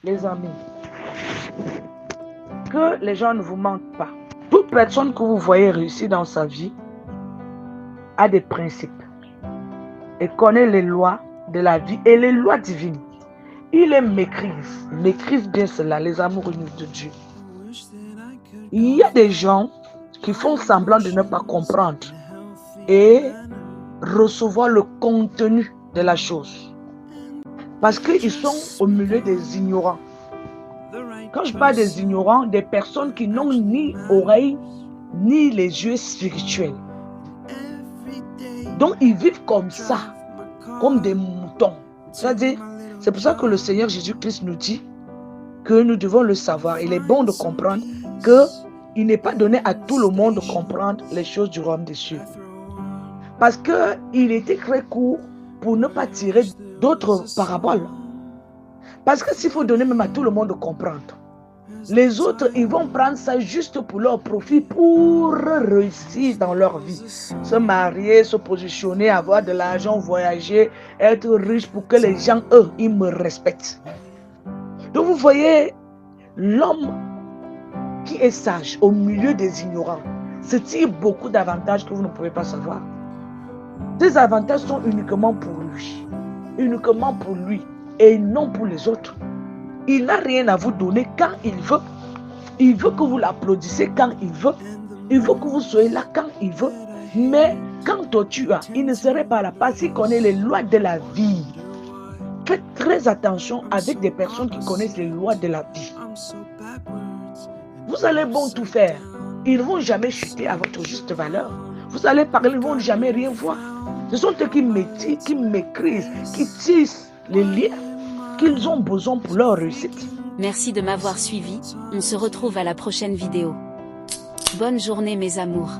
les amis, que les gens ne vous mentent pas. Toute personne que vous voyez réussir dans sa vie a des principes et connaît les lois de la vie et les lois divines. Il les maîtrise bien cela, les amours unis de Dieu. Il y a des gens qui font semblant de ne pas comprendre et recevoir le contenu de la chose. Parce qu'ils sont au milieu des ignorants. Quand je parle des ignorants, des personnes qui n'ont ni oreilles, ni les yeux spirituels. Donc ils vivent comme ça, comme des moutons. C'est-à-dire, c'est pour ça que le Seigneur Jésus-Christ nous dit que nous devons le savoir. Il est bon de comprendre qu'il n'est pas donné à tout le monde de comprendre les choses du royaume des cieux. Parce qu'il était très court pour ne pas tirer d'autres paraboles. Parce que s'il faut donner même à tout le monde de comprendre, les autres, ils vont prendre ça juste pour leur profit, pour réussir dans leur vie. Se marier, se positionner, avoir de l'argent, voyager, être riche pour que les gens, eux, ils me respectent. Donc vous voyez, l'homme qui est sage au milieu des ignorants se tire beaucoup d'avantages que vous ne pouvez pas savoir. Ces avantages sont uniquement pour lui et non pour les autres. Il n'a rien à vous donner quand il veut. Il veut que vous l'applaudissiez quand il veut. Il veut que vous soyez là quand il veut. Mais quand toi tu as, il ne serait pas là parce qu'il connaît les lois de la vie. Faites très attention avec des personnes qui connaissent les lois de la vie. Vous allez bon tout faire. Ils ne vont jamais chuter à votre juste valeur. Vous allez parler, ils ne vont jamais rien voir. Ce sont eux qui maîtrisent, qui tissent les liens qu'ils ont besoin pour leur réussite. Merci de m'avoir suivi, on se retrouve à la prochaine vidéo. Bonne journée mes amours.